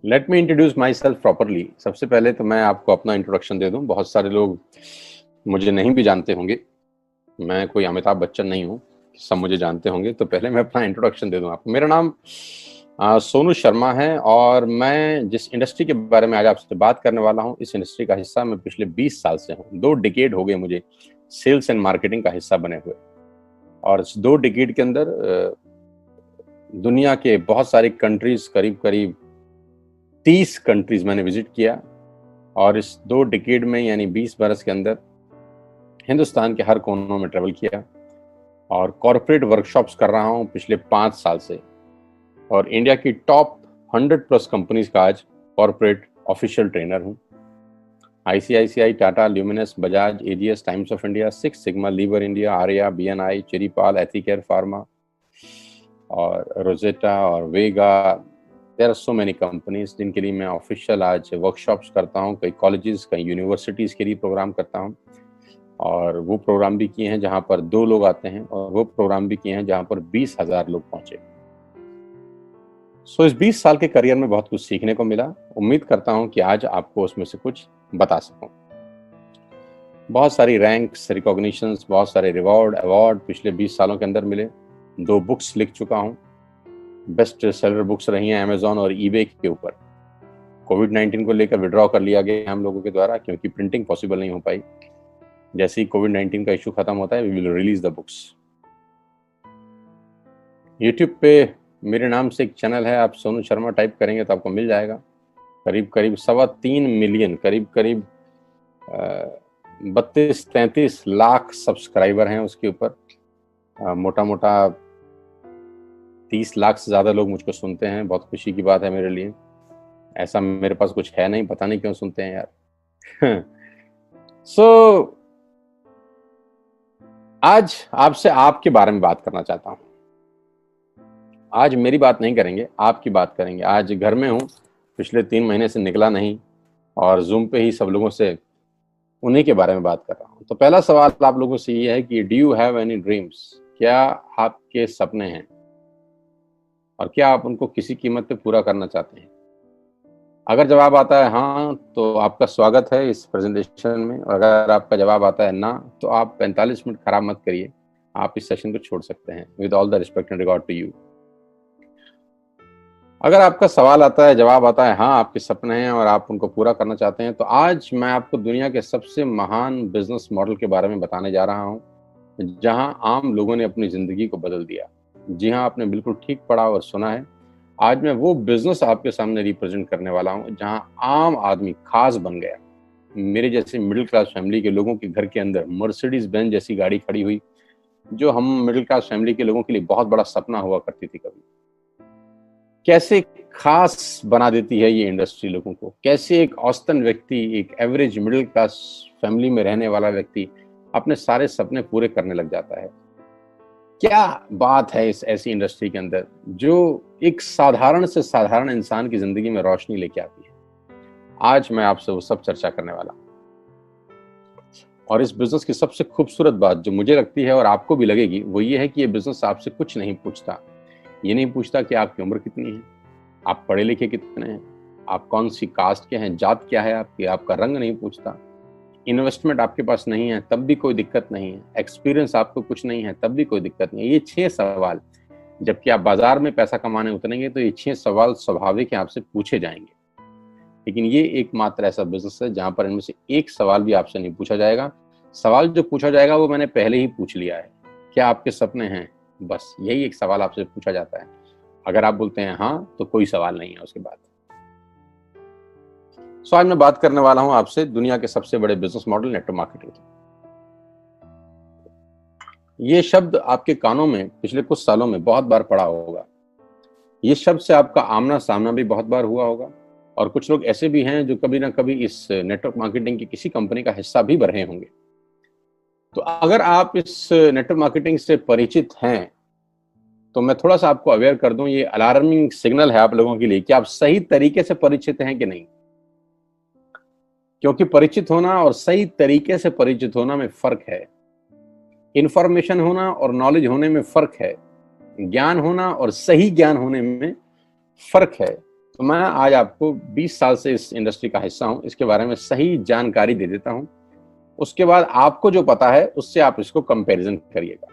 Let me introduce my self properly. सबसे पहले तो मैं आपको अपना इंट्रोडक्शन दे दूं। बहुत सारे लोग मुझे नहीं भी जानते होंगे। मैं कोई अमिताभ बच्चन नहीं हूं, सब मुझे जानते होंगे। तो पहले मैं अपना इंट्रोडक्शन दे दूं आपको। मेरा नाम सोनू शर्मा है और मैं जिस इंडस्ट्री के बारे में आज आपसे बात करने वाला हूं, इस इंडस्ट्री का हिस्सा मैं पिछले 20 साल से हूं। 2 डिकेड हो गए मुझे सेल्स एंड मार्केटिंग का हिस्सा बने हुए। और इस 2 डिकेड के अंदर दुनिया के बहुत सारी कंट्रीज, करीब करीब 30 कंट्रीज मैंने विजिट किया। और इस 2 डिकेड में यानी 20 बरस के अंदर हिंदुस्तान के हर कोनों में ट्रेवल किया और कॉर्पोरेट वर्कशॉप्स कर रहा हूं पिछले 5 साल से। और इंडिया की टॉप 100+ कंपनीज का आज कॉर्पोरेट ऑफिशियल ट्रेनर हूं। ICICI, Tata, Luminous, Bajaj, AGS, Times of India, six sigma, Lever India, Arya, BNI, Chiripal, Ethicare pharma और रोजेटा और वेगा। There are so many companies जिनके लिए मैं ऑफिशियल आज वर्कशॉप्स करता हूं। कई कॉलेजेस, कई यूनिवर्सिटीज के लिए प्रोग्राम करता हूं। और वो प्रोग्राम भी किए हैं जहां पर 2 लोग आते हैं, और वो प्रोग्राम भी किए हैं जहां पर 20,000 लोग पहुंचे। इस 20 साल के करियर में बहुत कुछ सीखने को मिला। उम्मीद करता हूं कि आज आपको उसमें से कुछ बता सकूं। बहुत सारी रैंक्स, रिकॉग्निशंस, बहुत सारे रिवॉर्ड, अवार्ड पिछले 20 सालों के अंदर मिले। 2 बुक्स लिख चुका हूं। बेस्ट सेलर बुक्स रही हैं अमेजॉन और ईबे के ऊपर। कोविड-19 को लेकर विड्रॉ कर लिया गया हम लोगों के द्वारा, क्योंकि प्रिंटिंग पॉसिबल नहीं हो पाई। जैसे ही कोविड-19 का इशू खत्म होता है, we will release the books. YouTube पे मेरे नाम से एक चैनल है, आप सोनू शर्मा टाइप करेंगे तो आपको मिल जाएगा। करीब करीब 3.25 मिलियन, करीब करीब 32-33 लाख सब्सक्राइबर हैं उसके ऊपर। मोटा मोटा 30 लाख से ज़्यादा लोग मुझको सुनते हैं। बहुत खुशी की बात है मेरे लिए। ऐसा मेरे पास कुछ है नहीं, पता नहीं क्यों सुनते हैं यार। आज आपसे आपके बारे में बात करना चाहता हूं। आज मेरी बात नहीं करेंगे, आपकी बात करेंगे। आज घर में हूं, पिछले 3 महीने से निकला नहीं और जूम पे ही सब लोगों से उन्हीं के बारे में बात कर रहा हूं। तो पहला सवाल आप लोगों से ये है कि do you have any dreams? क्या आपके सपने हैं और क्या आप उनको किसी कीमत पे पूरा करना चाहते हैं? अगर जवाब आता है हाँ, तो आपका स्वागत है इस प्रेजेंटेशन में। और अगर आपका जवाब आता है ना, तो आप 45 मिनट खराब मत करिए, आप इस सेशन को छोड़ सकते हैं। With all the respect and regard to you. अगर आपका सवाल आता है, जवाब आता है हाँ, आपके सपने हैं और आप उनको पूरा करना चाहते हैं, तो आज मैं आपको दुनिया के सबसे महान बिजनेस मॉडल के बारे में बताने जा रहा हूँ, जहां आम लोगों ने अपनी जिंदगी को बदल दिया। जी हाँ, आपने बिल्कुल ठीक पढ़ा और सुना है। आज मैं वो बिजनेस आपके सामने रिप्रेजेंट करने वाला हूँ जहां आम आदमी खास बन गया। मेरे जैसे मिडिल क्लास फैमिली के लोगों के घर के अंदर मर्सिडीज बेंज जैसी गाड़ी खड़ी हुई, जो हम मिडिल क्लास फैमिली के लोगों के लिए बहुत बड़ा सपना हुआ करती थी कभी। कैसे खास बना देती है ये इंडस्ट्री लोगों को। कैसे एक औसतन व्यक्ति, एक एवरेज मिडिल क्लास फैमिली में रहने वाला व्यक्ति अपने सारे सपने पूरे करने लग जाता है। क्या बात है इस ऐसी इंडस्ट्री के अंदर जो एक साधारण से साधारण इंसान की जिंदगी में रोशनी लेके आती है। आज मैं आपसे वो सब चर्चा करने वाला हूं। और इस बिजनेस की सबसे खूबसूरत बात जो मुझे लगती है और आपको भी लगेगी, वो ये है कि ये बिजनेस आपसे कुछ नहीं पूछता। ये नहीं पूछता कि आपकी उम्र कितनी है, आप पढ़े लिखे कितने हैं, आप कौन सी कास्ट के हैं, जात क्या है आपकी, आपका रंग नहीं पूछता। इन्वेस्टमेंट आपके पास नहीं है तब भी कोई दिक्कत नहीं है। एक्सपीरियंस आपको कुछ नहीं है तब भी कोई दिक्कत नहीं है। ये 6 सवाल, जबकि आप बाजार में पैसा कमाने उतरेंगे तो ये 6 सवाल स्वाभाविक है आपसे पूछे जाएंगे। लेकिन ये एकमात्र ऐसा बिजनेस है जहां पर इनमें से एक सवाल भी आपसे नहीं पूछा जाएगा। सवाल जो पूछा जाएगा वो मैंने पहले ही पूछ लिया है। क्या आपके सपने हैं? बस यही एक सवाल आपसे पूछा जाता है। अगर आप बोलते हैं हाँ, तो कोई सवाल नहीं है उसके बाद। आज मैं बात करने वाला हूं आपसे दुनिया के सबसे बड़े बिजनेस मॉडल, नेटवर्क मार्केटिंग। ये शब्द आपके कानों में पिछले कुछ सालों में बहुत बार पड़ा होगा। ये शब्द से आपका आमना सामना भी बहुत बार हुआ होगा। और कुछ लोग ऐसे भी हैं जो कभी ना कभी इस नेटवर्क मार्केटिंग की किसी कंपनी का हिस्सा भी बन रहे होंगे। तो अगर आप इस नेटवर्क मार्केटिंग से परिचित हैं, तो मैं थोड़ा सा आपको अवेयर कर दूं, ये अलार्मिंग सिग्नल है आप लोगों के लिए कि आप सही तरीके से परिचित हैं कि नहीं। क्योंकि परिचित होना और सही तरीके से परिचित होना में फर्क है। इंफॉर्मेशन होना और नॉलेज होने में फर्क है। ज्ञान होना और सही ज्ञान होने में फर्क है। तो मैं आज आपको 20 साल से इस इंडस्ट्री का हिस्सा हूं, इसके बारे में सही जानकारी दे देता हूं। उसके बाद आपको जो पता है उससे आप इसको कंपैरिजन करिएगा।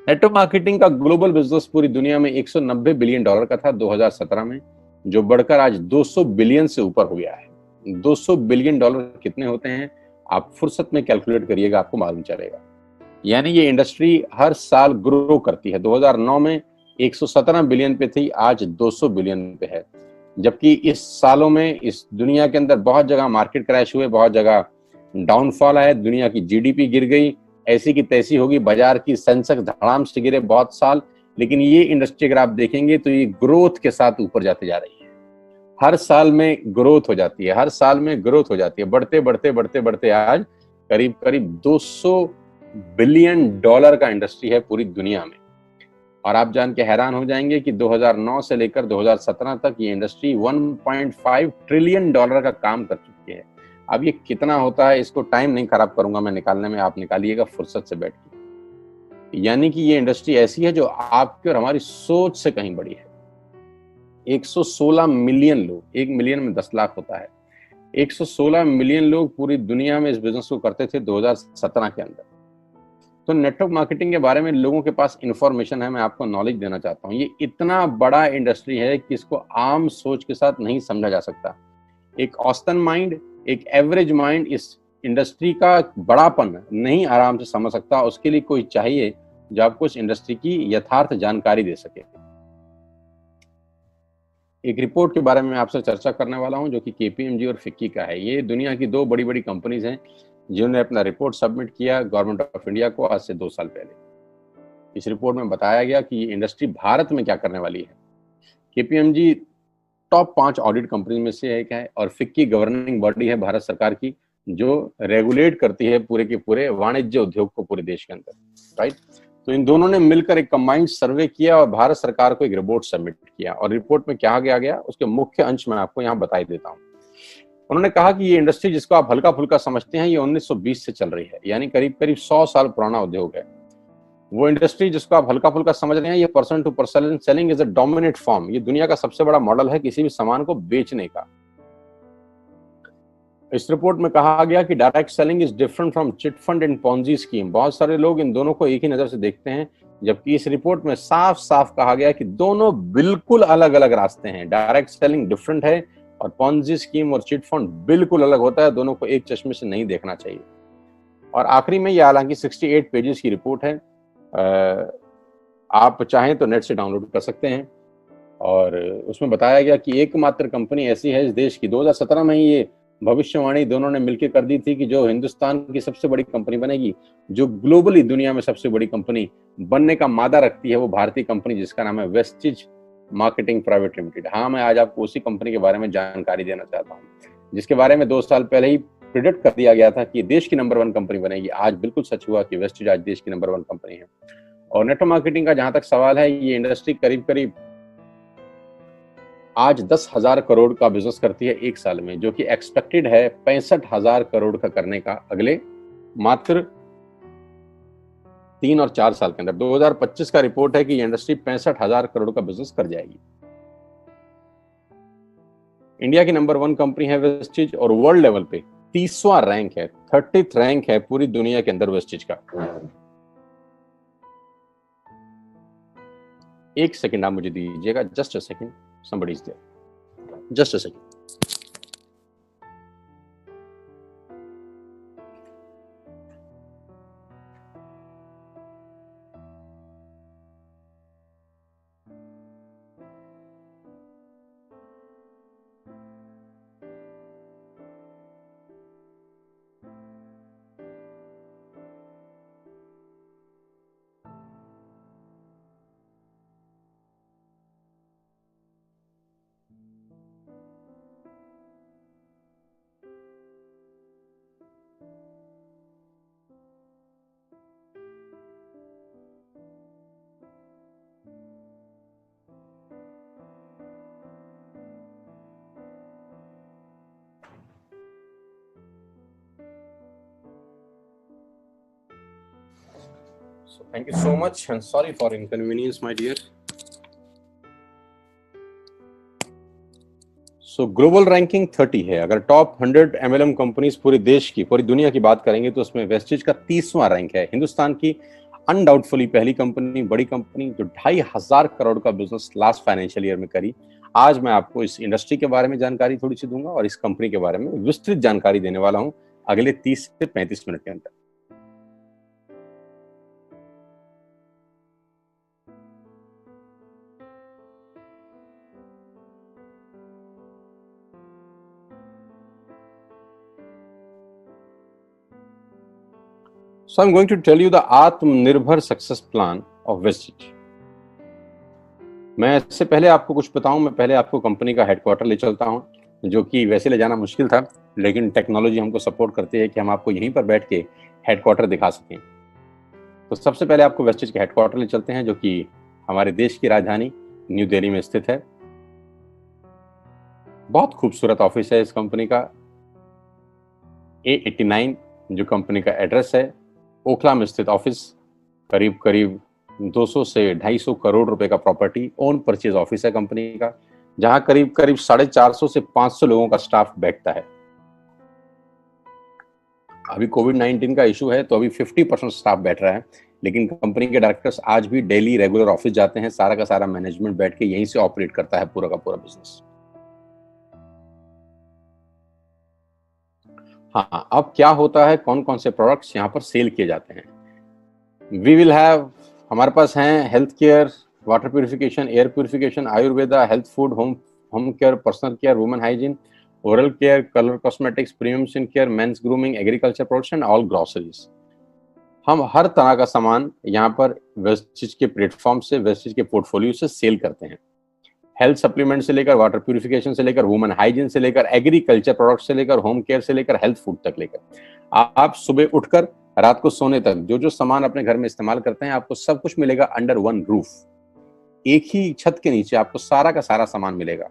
नेटवर्क मार्केटिंग का ग्लोबल बिजनेस पूरी दुनिया में $190 बिलियन का था 2017 में, जो बढ़कर आज 200 बिलियन से ऊपर हो गया है। 200 बिलियन डॉलर कितने होते हैं आप फुर्सत में कैलकुलेट करिएगा, आपको मालूम चलेगा। यानी ये इंडस्ट्री हर साल ग्रो करती है। 2009 में 117 बिलियन पे थी, आज 200 बिलियन पे है। जबकि इस सालों में इस दुनिया के अंदर बहुत जगह मार्केट क्रैश हुए, बहुत जगह डाउनफॉल आया, दुनिया की जीडीपी गिर गई, ऐसी की तैसी होगी, बाजार की सेंसेक्स धड़ाम से गिरे बहुत साल। लेकिन ये इंडस्ट्री अगर आप देखेंगे तो ये ग्रोथ के साथ ऊपर जाते जा रही है। हर साल में ग्रोथ हो जाती है, हर साल में ग्रोथ हो जाती है, बढ़ते बढ़ते बढ़ते बढ़ते आज करीब करीब 200 बिलियन डॉलर का इंडस्ट्री है पूरी दुनिया में। और आप जान के हैरान हो जाएंगे कि 2009 से लेकर 2017 तक ये इंडस्ट्री 1.5 ट्रिलियन डॉलर का काम कर चुकी है। अब ये कितना होता है, इसको टाइम नहीं खराब करूंगा मैं निकालने में, आप निकालिएगा फुर्सत से बैठ के। यानी कि ये इंडस्ट्री ऐसी है जो आपकी और हमारी सोच से कहीं बड़ी है। 116 मिलियन लोग, 1 मिलियन में 10 लाख होता है, 116 मिलियन लोग पूरी दुनिया में इस बिजनेस को करते थे 2017 के अंदर। तो नेटवर्क मार्केटिंग के बारे में लोगों के पास इंफॉर्मेशन है, मैं आपको नॉलेज देना चाहता हूँ। ये इतना बड़ा इंडस्ट्री है कि इसको आम सोच के साथ नहीं समझा जा सकता। एक औसतन माइंड, एक एवरेज माइंड इस इंडस्ट्री का बड़ापन नहीं आराम से समझ सकता। उसके लिए कोई चाहिए जो आपको इस इंडस्ट्री की यथार्थ जानकारी दे सके। एक रिपोर्ट के बारे में आपसे चर्चा करने वाला हूं जो कि केपीएमजी और फिक्की का है। ये दुनिया की दो बड़ी बड़ी कंपनीज हैं जिन्होंने अपना रिपोर्ट सबमिट किया गवर्नमेंट ऑफ इंडिया को आज से 2 साल पहले। इस रिपोर्ट में बताया गया कि ये इंडस्ट्री भारत में क्या करने वाली है। केपीएमजी टॉप 5 ऑडिट कंपनी में से एक है और फिक्की गवर्निंग बॉडी है भारत सरकार की, जो रेगुलेट करती है पूरे के पूरे वाणिज्य उद्योग को पूरे देश के अंदर, राइट। तो इन दोनों ने मिलकर एक कंबाइंड सर्वे किया और भारत सरकार को एक रिपोर्ट सबमिट किया। और रिपोर्ट में क्या गया उसके मुख्य अंश में आपको यहाँ बताई देता हूँ। उन्होंने कहा कि ये इंडस्ट्री जिसको आप हल्का फुल्का समझते हैं, ये 1920 से चल रही है, यानी करीब करीब 100 साल पुराना उद्योग है। वो इंडस्ट्री जिसको आप हल्का फुल्का समझ रहे हैं, ये person to person selling is a dominate form. ये दुनिया का सबसे बड़ा मॉडल है किसी भी सामान को बेचने का। इस रिपोर्ट में कहा गया कि direct selling is different from chit fund and Ponzi scheme. बहुत सारे लोग इन दोनों को एक ही नजर से देखते हैं, जबकि इस रिपोर्ट में साफ साफ कहा गया कि दोनों बिल्कुल अलग अलग रास्ते हैं। डायरेक्ट सेलिंग डिफरेंट है और पॉन्जी स्कीम और चिट फंड बिल्कुल अलग होता है। दोनों को एक चश्मे से नहीं देखना चाहिए। और आखिरी में, ये हालांकि 68 पेजेस की रिपोर्ट है, आप चाहें तो नेट से डाउनलोड कर सकते हैं। और उसमें बताया गया कि एकमात्र कंपनी ऐसी है इस देश की, 2017 में ही ये भविष्यवाणी दोनों ने मिलकर कर दी थी कि जो हिंदुस्तान की सबसे बड़ी कंपनी बनेगी, जो ग्लोबली दुनिया में सबसे बड़ी कंपनी बनने का मादा रखती है, वो भारतीय कंपनी जिसका नाम है वेस्टिज मार्केटिंग प्राइवेट लिमिटेड। हाँ, मैं आज आपको उसी कंपनी के बारे में जानकारी देना चाहता हूँ, जिसके बारे में 2 साल पहले ही प्रिडिक्ट कर दिया गया था कि देश की नंबर 1 कंपनी बनेगी। आज बिल्कुल सच हुआ कि वेस्टिज आज देश की नंबर 1 कंपनी है। और नेटवर्क मार्केटिंग का जहां तक सवाल है, ये इंडस्ट्री करीब करीब आज 10,000 करोड़ का बिजनेस करती है एक साल में, जो कि एक्सपेक्टेड है 65,000 करोड़ का करने का अगले मात्र 3 और 4 साल के अंदर। 2025 का रिपोर्ट है कि ये इंडस्ट्री 65,000 करोड़ का बिजनेस कर जाएगी। इंडिया की नंबर 1 कंपनी है वेस्टिज और वर्ल्ड लेवल पे 30वां रैंक है, 30th रैंक है पूरी दुनिया के अंदर वेस्टिज का। एक सेकंड आप मुझे दीजिएगा, just a second, somebody is there, just a second. So thank you so much and sorry for inconvenience, my dear. So global ranking 30 है। अगर टॉप 100 एमएलएम कंपनीज पूरे देश की, पूरी दुनिया की बात करेंगे तो उसमें वेस्टेज का 30वां रैंक है। हिंदुस्तान की अनडाउटफुली पहली कंपनी, बड़ी कंपनी जो 2,500 करोड़ का बिजनेस लास्ट फाइनेंशियल ईयर में करी। आज मैं आपको इस इंडस्ट्री के बारे में जानकारी थोड़ी सी दूंगा और इस कंपनी के बारे में विस्तृत जानकारी देने वाला हूं अगले 30 से 35 मिनट के अंदर। So I'm going to tell you the आत्मनिर्भर सक्सेस प्लान ऑफ वेस्टेज। मैं इससे पहले आपको कुछ बताऊं, मैं पहले आपको कंपनी का हेडक्वार्टर ले चलता हूं, जो कि वैसे ले जाना मुश्किल था, लेकिन टेक्नोलॉजी हमको सपोर्ट करती है कि हम आपको यहीं पर बैठ के हेडक्वार्टर दिखा सकें। तो सबसे पहले आपको वेस्टेज के हेडक्वार्टर ले चलते हैं, जो कि हमारे देश की राजधानी न्यू दिल्ली में स्थित है। बहुत खूबसूरत ऑफिस है इस कंपनी का। A89 जो कंपनी का एड्रेस है, ओखला में स्थित ऑफिस। करीब करीब 200 से 250 करोड़ रुपए का प्रॉपर्टी ओन परचेज ऑफिस है कंपनी का, जहां करीब करीब 450 से 500 लोगों का स्टाफ बैठता है। अभी कोविड-19 का इशू है तो अभी 50% स्टाफ बैठ रहा है, लेकिन कंपनी के डायरेक्टर्स आज भी डेली रेगुलर ऑफिस जाते हैं। सारा का सारा मैनेजमेंट बैठ के यहीं से ऑपरेट करता है पूरा का पूरा बिजनेस। हाँ, अब क्या होता है, कौन कौन से प्रोडक्ट्स यहाँ पर सेल किए जाते हैं। वी विल हैव, हमारे पास हैं health care, water purification, air purification, Ayurveda, health food, home care, personal care, women hygiene, oral care, colour cosmetics, premium skin care, mains grooming, agriculture products and all groceries. हम हर तरह का सामान यहाँ पर wastage के platform से, वेस्टेज के portfolio से सेल करते हैं। हेल्थ सप्लीमेंट से लेकर, वाटर प्यूरिफिकेशन से लेकर, वुमेन हाइजीन से लेकर, एग्रीकल्चर प्रोडक्ट से लेकर, होम केयर से लेकर, हेल्थ फूड तक लेकर, आप सुबह उठकर रात को सोने तक जो जो सामान अपने घर में इस्तेमाल करते हैं, आपको सब कुछ मिलेगा अंडर वन रूफ। एक ही छत के नीचे आपको सारा का सारा सामान मिलेगा।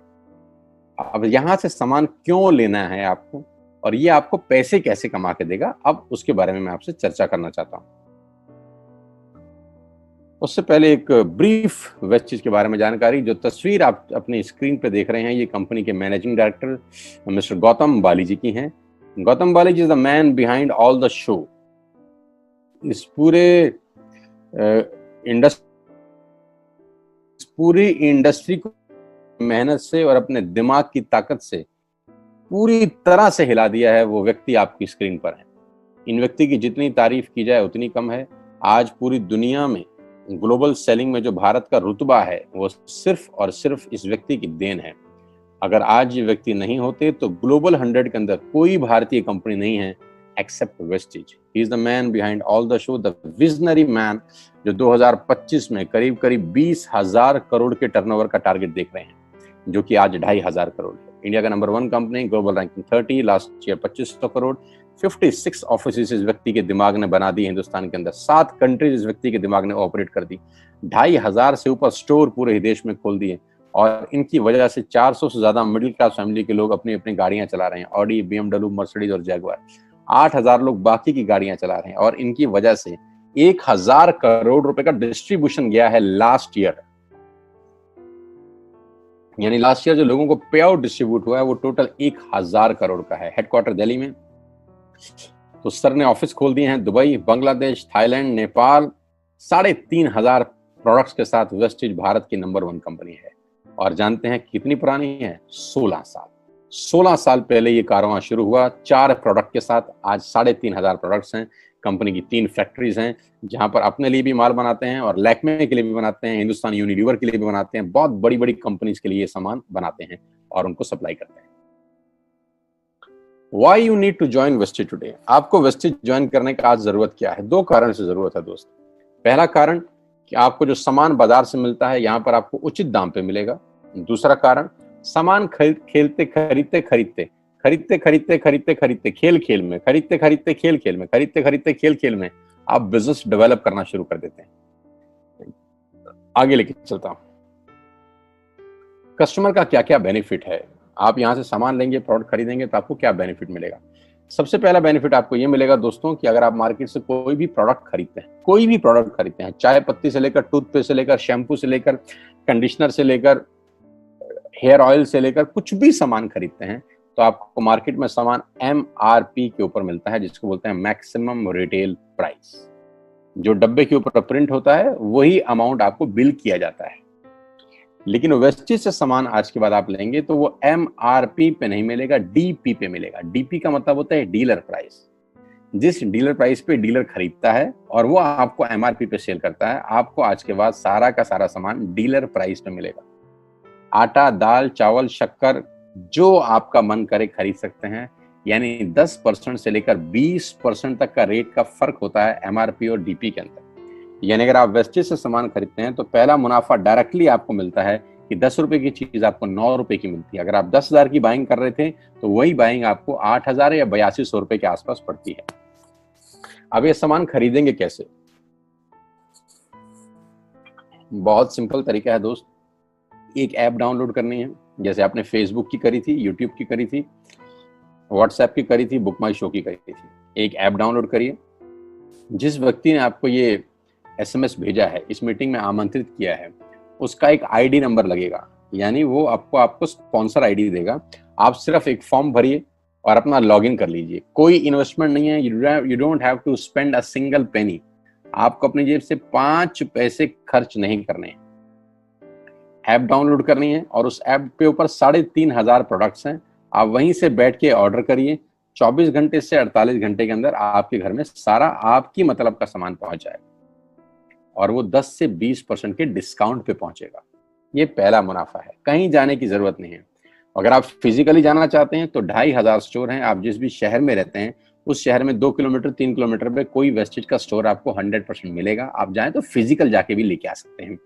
अब यहां से सामान क्यों लेना है आपको, और ये आपको पैसे कैसे कमा के देगा, अब उसके बारे में मैं आपसे चर्चा करना चाहता हूं। उससे पहले एक ब्रीफ वेस्टेज के बारे में जानकारी। जो तस्वीर आप अपनी स्क्रीन पे देख रहे हैं, ये कंपनी के managing director mister Gautam Bali ji की हैं। Gautam Bali ji is the man behind all the show. इस पूरी इंडस्ट्री को मेहनत से और अपने दिमाग की ताकत से पूरी तरह से हिला दिया है, वो व्यक्ति आपकी स्क्रीन पर है। इन व्यक्ति की जितनी तारीफ की जाए उतनी कम है। आज पूरी दुनिया में ग्लोबल सेलिंग में जो भारत का रुतबा है, वो सिर्फ और सिर्फ इस व्यक्ति की देन है। अगर आज ये व्यक्ति नहीं होते तो ग्लोबल 100 के अंदर कोई भारतीय कंपनी नहीं है except Westage. He is the man behind all the show, the visionary man, जो 2025 में करीब करीब 20,000 करोड़ के टर्नओवर का टारगेट देख रहे हैं, जो कि आज 2,500 करोड़ है। इंडिया का number 1 company, global ranking 30, last year 2500 crore, 56 office इस व्यक्ति के दिमाग ने बना दी हिंदुस्तान के अंदर, 7 कंट्रीज इस व्यक्ति के दिमाग ने ऑपरेट कर दी, 2,500 से ऊपर स्टोर पूरे देश में खोल दिए, और इनकी वजह से 400 से ज्यादा मिडिल क्लास फैमिली के लोग अपनी अपनी गाड़ियां चला रहे हैं, ऑडी, BMW, मर्सिडीज और जैगुआर। 8,000 लोग बाकी की गाड़ियां चला रहे हैं, और इनकी वजह से 1,000 करोड़ रुपए का डिस्ट्रीब्यूशन गया है लास्ट ईयर। यानी लास्ट ईयर जो लोगों को पे आउट डिस्ट्रीब्यूट हुआ है वो टोटल 1,000 करोड़ का है। हेडक्वार्टर दिल्ली में, तो सर ने ऑफिस खोल दिए हैं Dubai, Bangladesh, Thailand, Nepal. 3,500 products के साथ वेस्टेज भारत की नंबर 1 कंपनी है। और जानते हैं कितनी पुरानी है? 16 साल। 16 साल पहले ये कारवां शुरू हुआ 4 प्रोडक्ट के साथ। आज 3,500 प्रोडक्ट्स हैं। कंपनी की 3 फैक्ट्रीज हैं, जहां पर अपने लिए भी माल बनाते हैं और लैक्मे के लिए भी बनाते हैं, हिंदुस्तान यूनिलीवर के लिए भी बनाते हैं। बहुत बड़ी बड़ी कंपनीज के लिए ये सामान बनाते हैं और उनको सप्लाई करते हैं। Why you need to join wastage today? आपको वेस्टेज ज्वाइन करने का आज जरूरत क्या है? 2 कारण से जरूरत है दोस्त। पहला कारण कि आपको जो सामान बाजार से मिलता है, यहाँ पर आपको उचित दाम पे मिलेगा। दूसरा कारण, सामान खरीदते खरीदते खेल खेल में, आप बिजनेस डेवलप करना शुरू कर देते हैं। आगे लेके चलता हूं। कस्टमर का क्या क्या बेनिफिट है? आप यहां से सामान लेंगे, प्रोडक्ट खरीदेंगे, तो आपको क्या बेनिफिट मिलेगा? सबसे पहला बेनिफिट आपको ये मिलेगा दोस्तों कि अगर आप मार्केट से कोई भी प्रोडक्ट खरीदते हैं, चाय पत्ती से लेकर, टूथपेस्ट से लेकर, शैम्पू से लेकर, कंडीशनर से लेकर, हेयर ऑयल से लेकर कुछ भी सामान खरीदते हैं तो आपको मार्केट में सामान MRP के ऊपर मिलता है, जिसको बोलते हैं मैक्सिमम रिटेल प्राइस। जो डब्बे के ऊपर प्रिंट होता है वही अमाउंट आपको बिल किया जाता है। लेकिन वेस्टेज से सामान आज के बाद आप लेंगे तो वो MRP पे नहीं मिलेगा, DP पे मिलेगा। DP का मतलब होता है डीलर प्राइस। जिस डीलर प्राइस पे डीलर खरीदता है और वो आपको MRP पे सेल करता है, आपको आज के बाद सारा का सारा सामान डीलर प्राइस पे मिलेगा। आटा, दाल, चावल, शक्कर जो आपका मन करे खरीद सकते हैं। यानी 10% से लेकर 20% तक का रेट का फर्क होता है MRP और DP के अंदर। यानी अगर आप वेस्टेज से सामान खरीदते हैं तो पहला मुनाफा डायरेक्टली आपको मिलता है कि 10 रुपए की चीज आपको 9 रुपए की मिलती है। अगर आप 10,000 की बाइंग कर रहे थे तो वही बाइंग आपको 8,000 या 8200 रुपए के आसपास पड़ती है। अब ये सामान खरीदेंगे कैसे? बहुत सिंपल तरीका है दोस्त। एक ऐप डाउनलोड करनी है, जैसे आपने फेसबुक की करी थी, यूट्यूब की करी थी, व्हाट्सएप की करी थी, बुक माई शो की करी थी। एक ऐप डाउनलोड करिए। जिस व्यक्ति ने आपको ये SMS भेजा है, इस मीटिंग में आमंत्रित किया है, उसका एक ID नंबर लगेगा। यानी वो आपको स्पॉन्सर ID देगा। आप सिर्फ एक फॉर्म भरिए और अपना लॉगिन कर लीजिए। कोई इन्वेस्टमेंट नहीं है। You don't have to spend a single penny. आपको अपनी जेब से 5 पैसे खर्च नहीं करने हैं। ऐप डाउनलोड करनी है और उस ऐप पे ऊपर 3,500 प्रोडक्ट्स हैं। आप वहीं से बैठ के ऑर्डर करिए। 24 घंटे से 48 घंटे के अंदर आपके घर में सारा आपकी मतलब का सामान पहुंच जाएगा और वो 10 से 20% के डिस्काउंट पे पहुंचेगा। ये पहला मुनाफा है। कहीं जाने की जरूरत नहीं है। अगर आप फिजिकली जाना चाहते हैं तो 2,500 स्टोर हैं। आप जिस भी शहर में रहते हैं उस शहर में 2 किलोमीटर 3 किलोमीटर पे कोई वेस्टेज का स्टोर आपको 100% मिलेगा। आप जाएं तो फिजिकल जाके भी लेके आ सकते हैं।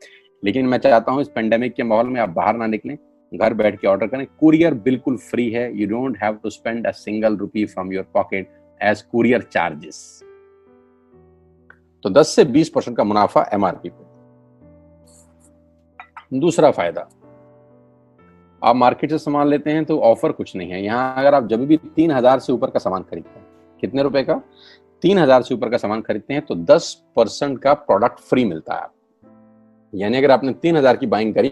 लेकिन मैं चाहता हूं इस पेंडेमिक के माहौल में आप बाहर ना निकलें, घर बैठ के ऑर्डर करें। कुरियर बिल्कुल फ्री है। You don't have to spend a single rupee from your pocket as courier charges. तो 10 से 20% का मुनाफा MRP पे। दूसरा फायदा, आप मार्केट से सामान लेते हैं तो ऑफर कुछ नहीं है यहाँ। अगर आप जब भी 3,000 से ऊपर का सामान खरीदते हैं, कितने रुपए का? 3,000 से ऊपर का सामान खरीदते हैं तो 10% का प्रोडक्ट फ्री मिलता है आपको। यानी अगर आपने 3,000 की बाइंग करी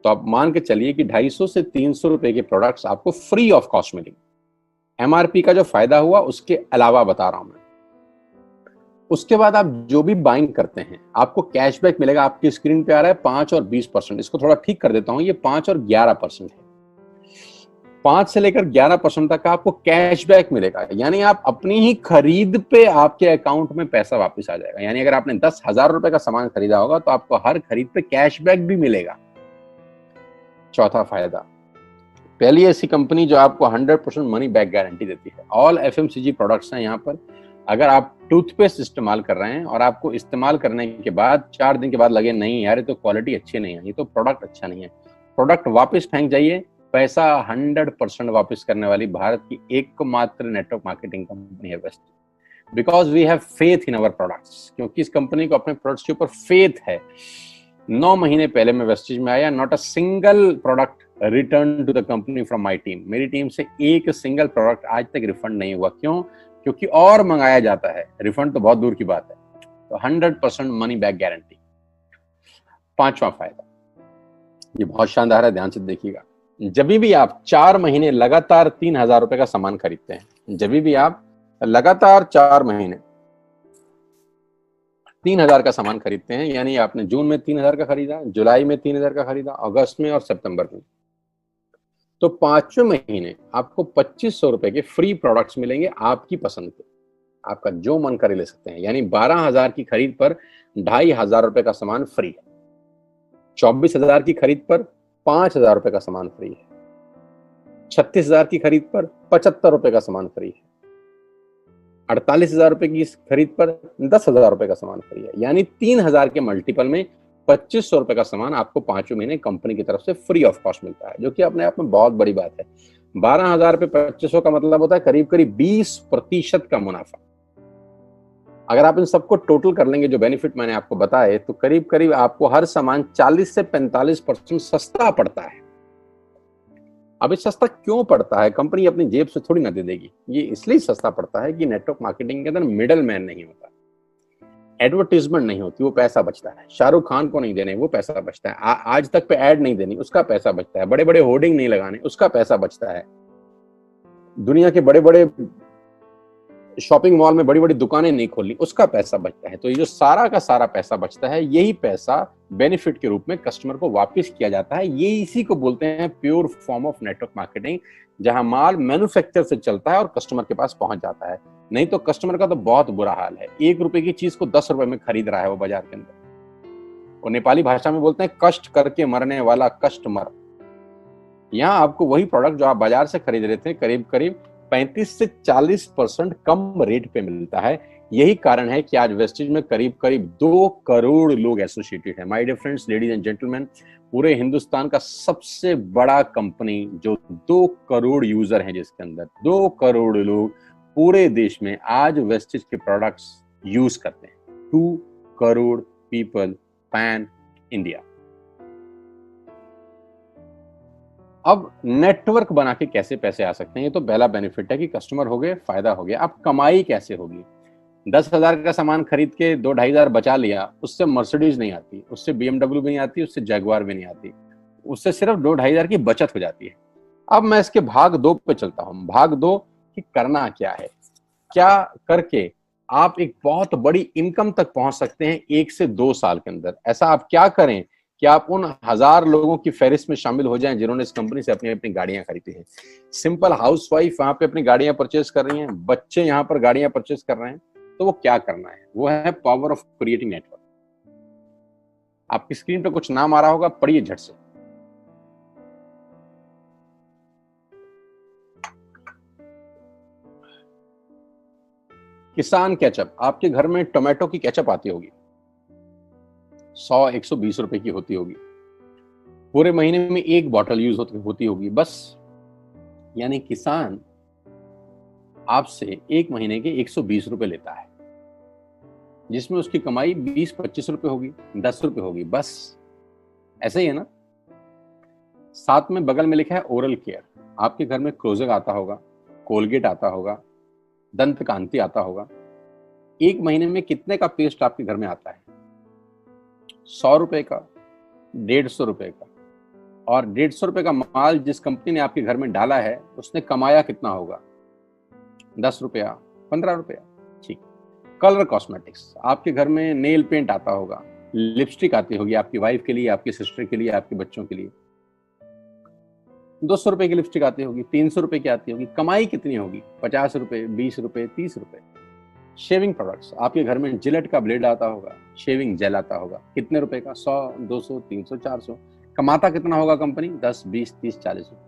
तो आप मान के चलिए कि 250 से 300 रुपए के प्रोडक्ट्स आपको फ्री ऑफ कॉस्ट मिलेंगे। MRP का जो फायदा हुआ उसके अलावा बता रहा हूं मैं। उसके बाद आप जो भी बाइंग करते हैं आपको कैशबैक मिलेगा। आपकी स्क्रीन पे आ रहा है 5 और 20%। इसको थोड़ा ठीक कर देता हूं, ये 5 और 11% है। 5 से लेकर 11% तक का आपको कैशबैक मिलेगा। यानी आप अपनी ही खरीद पे आपके अकाउंट में पैसा वापस आ जाएगा। यानी अगर आपने 10,000 रुपए का सामान खरीदा होगा तो आपको हर खरीद पे कैशबैक भी मिलेगा। चौथा फायदा, पहली ऐसी कंपनी जो आपको 100% मनी बैक गारंटी देती है। ऑल FMCG प्रोडक्ट्स हैं यहाँ पर। अगर आप टूथपेस्ट इस्तेमाल कर रहे हैं और आपको इस्तेमाल करने के बाद 4 दिन के बाद लगे नहीं यार ये तो क्वालिटी अच्छी नहीं है, ये तो प्रोडक्ट अच्छा नहीं है, प्रोडक्ट वापस फेंक जाइए। पैसा 100% वापस करने वाली भारत की एकमात्र नेटवर्क मार्केटिंग कंपनी है Westage. Because we have faith in our products. क्योंकि इस कंपनी को अपने प्रोडक्ट्स के ऊपर फेथ है। 9 महीने पहले मैं वेस्टेज में आया, not a single product return to the company from my team. मेरी टीम से एक सिंगल प्रोडक्ट आज तक रिफंड नहीं हुआ। क्यों? क्योंकि और मंगाया जाता है, रिफंड तो बहुत दूर की बात है। तो 100% मनी बैक गारंटी। पांचवा फायदा, ये बहुत शानदार है, ध्यान से देखिएगा। जब भी आप 4 महीने लगातार 3,000 रुपए का सामान खरीदते हैं, जब भी आप लगातार 4 महीने 3,000 का सामान खरीदते हैं, यानी आपने जून में 3,000 का खरीदा, जुलाई में 3,000 का खरीदा, अगस्त में और सितंबर में, तो 5वें महीने आपको 2,500 रुपए के फ्री प्रोडक्ट्स मिलेंगे आपकी पसंद के। आपका जो मन करे ले सकते हैं। यानी 12,000 की खरीद पर 2,500 रुपए का सामान फ्री है। 24,000 की खरीद पर 5,000 रुपए का सामान फ्री है। 36,000 की खरीद पर 75 रुपए का सामान फ्री है। 48,000 रुपए की खरीद पर 10,000 रुपए का सामान फ्री है। यानी 3,000 के मल्टीपल में 2,500 रुपए का सामान आपको 5वें महीने कंपनी की तरफ से फ्री ऑफ कॉस्ट मिलता है, जो कि अपने आप में बहुत बड़ी बात है। 12,000 पे 2,500 का मतलब होता है करीब करीब 20% का मुनाफा। अगर आप इन सबको टोटल कर लेंगे जो बेनिफिट मैंने आपको बताए, तो करीब करीब आपको हर सामान 40 से 45% सस्ता पड़ता है। अब ये सस्ता क्यों पड़ता है? कंपनी अपनी जेब से थोड़ी ना दे देगी। ये इसलिए सस्ता पड़ता है कि नेटवर्क मार्केटिंग के अंदर मिडल मैन नहीं होता। एडवर्टीजमेंट नहीं होती, वो पैसा बचता है। शाहरुख खान को नहीं देने, वो पैसा बचता है। आज तक पे ऐड नहीं देनी, उसका पैसा बचता है। बड़े बड़े होर्डिंग नहीं लगाने, उसका पैसा बचता है। दुनिया के बड़े बड़े शॉपिंग मॉल में बड़ी बड़ी दुकानें नहीं खोलनी, उसका पैसा बचता है। तो ये जो सारा का सारा पैसा बचता है, यही पैसा बेनिफिट के रूप में कस्टमर को वापस किया जाता है। ये इसी को बोलते हैं pure form of network marketing, जहां माल मैन्युफैक्चर से चलता है और कस्टमर के पास पहुंच जाता है। नहीं तो कस्टमर का तो बहुत बुरा हाल है। 1 रुपए की चीज को 10 रुपए में खरीद रहा है वो बाजार के अंदर। और नेपाली भाषा में बोलते हैं कष्ट करके मरने वाला कस्टमर। यहाँ आपको वही प्रोडक्ट जो आप बाजार से खरीद रहे थे करीब करीब 35 से 40% कम रेट पे मिलता है। यही कारण है कि आज वेस्टेज में करीब करीब 2 करोड़ लोग एसोसिएटेड है। My dear friends, ladies and gentleman, पूरे हिंदुस्तान का सबसे बड़ा कंपनी जो 2 करोड़ यूजर हैं, जिसके अंदर 2 करोड़ लोग पूरे देश में आज वेस्टेज के प्रोडक्ट्स यूज करते हैं। 2 करोड़ पीपल पैन इंडिया। अब नेटवर्क बना के कैसे पैसे आ सकते हैं, ये तो पहला बेनिफिट है कि कस्टमर हो गए, फायदा हो गया। अब कमाई कैसे होगी? 10,000 का सामान खरीद के 2-2,500 बचा लिया, उससे मर्सिडीज नहीं आती, उससे BMW भी नहीं आती, उससे जैगवार भी नहीं आती, उससे सिर्फ 2-2,500 की बचत हो जाती है। अब मैं इसके भाग 2 पे चलता हूं। भाग 2 कि करना क्या है, क्या करके आप एक बहुत बड़ी इनकम तक पहुंच सकते हैं 1 से 2 साल के अंदर। ऐसा आप क्या करें कि आप उन 1000 लोगों की फहरिस्त में शामिल हो जाएं जिन्होंने इस कंपनी से अपनी अपनी गाड़ियां खरीदी हैं। सिंपल हाउसवाइफ वहां पे अपनी गाड़ियां परचेज कर रही हैं, बच्चे यहां पर गाड़ियां परचेज कर रहे हैं। तो वो क्या करना है? वो है पावर ऑफ क्रिएटिंग नेटवर्क। आपकी स्क्रीन पर कुछ नाम आ रहा होगा, पढ़िए झट से। किसान केचप। आपके घर में टोमेटो की केचप आती होगी, 100-120 रुपए की होती होगी। पूरे महीने में 1 बॉटल यूज होती होगी बस। यानी किसान आपसे 1 महीने के 120 रुपए लेता है, जिसमें उसकी कमाई 20-25 रुपए होगी, 10 रुपए होगी बस। ऐसे ही है ना। साथ में बगल में लिखा है ओरल केयर। आपके घर में क्लोजर आता होगा, कोलगेट आता होगा, दंत कांति आता होगा। 1 महीने में कितने का पेस्ट आपके घर में आता है? 100 रुपए का, 150 रुपए का। और 150 रुपए का माल जिस कंपनी ने आपके घर में डाला है, उसने कमाया कितना होगा? 10 रुपया, 15 रुपया। ठीक। Colour cosmetics. आपके घर में नेल पेंट आता होगा, लिपस्टिक आती होगी आपकी वाइफ के लिए, आपकी सिस्टर के लिए, आपके बच्चों के लिए। 200 रुपए की लिपस्टिक आती होगी, 300 रुपए की आती होगी। कमाई कितनी होगी? 50 रुपए, 20 रुपए, 30 रुपए। Shaving products. आपके घर में जिलेट का ब्लेड आता होगा, शेविंग जेल आता होगा। कितने रुपए का? 100, 200, 300, 400। कमाता कितना होगा कंपनी? 10, 20, 30, 40 रुपए।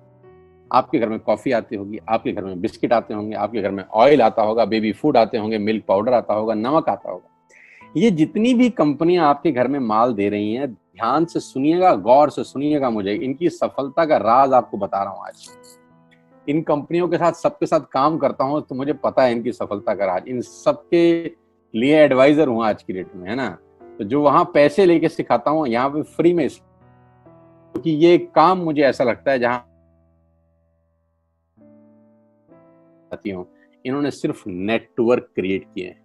आपके घर में कॉफी आती होगी, आपके घर में बिस्किट आते होंगे, आपके घर में ऑयल आता होगा, बेबी फूड आते होंगे, मिल्क पाउडर आता होगा, नमक आता होगा। ये जितनी भी कंपनियां आपके घर में माल दे रही हैं, ध्यान से सुनिएगा, गौर से सुनिएगा। मुझे इनकी सफलता का राज आपको बता रहा हूं आज। इन कंपनियों के साथ सबके साथ काम करता हूं, तो मुझे पता है इनकी सफलता का राज। इन सबके लिए एडवाइजर हूं आज की डेट में, है ना। तो जो वहां पैसे लेके सिखाता हूं, यहाँ पे फ्री में, क्योंकि ये काम मुझे ऐसा लगता है जहां इन्होंने सिर्फ नेटवर्क क्रिएट किए हैं,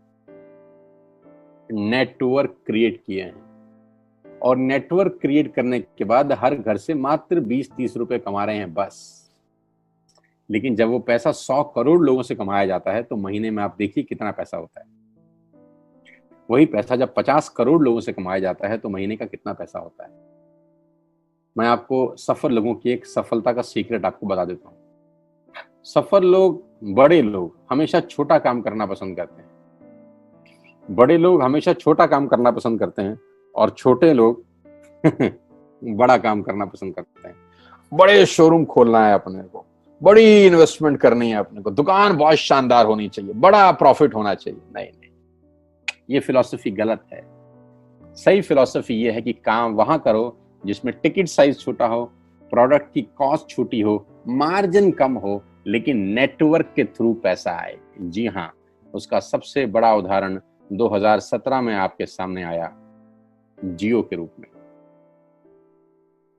नेटवर्क क्रिएट किए हैं। और नेटवर्क क्रिएट करने के बाद हर घर से मात्र 20-30 रुपए कमा रहे हैं बस। लेकिन जब वो पैसा 100 करोड़ लोगों से कमाया जाता है, तो महीने में आप देखिए कितना पैसा होता है। वही पैसा जब 50 करोड़ लोगों से कमाया जाता है, तो महीने का कितना पैसा होता है। मैं आपको सफल लोगों की एक सफलता का सीक्रेट आपको बता देता हूँ। सफल लोग, बड़े लोग हमेशा छोटा काम करना पसंद करते हैं। बड़े लोग हमेशा छोटा काम करना पसंद करते हैं, और छोटे लोग बड़ा काम करना पसंद करते हैं। बड़े शोरूम खोलना है अपने को, बड़ी इन्वेस्टमेंट करनी है अपने को, दुकान बहुत शानदार होनी चाहिए, बड़ा प्रॉफिट होना चाहिए। नहीं नहीं, ये फिलॉसफी गलत है। सही फिलॉसफी ये है कि काम वहां करो जिसमें टिकट साइज छोटा हो, प्रोडक्ट की कॉस्ट छोटी हो, मार्जिन कम हो, लेकिन नेटवर्क के थ्रू पैसा आए। जी हाँ, उसका सबसे बड़ा उदाहरण 2017 में आपके सामने आया, जियो के रूप में।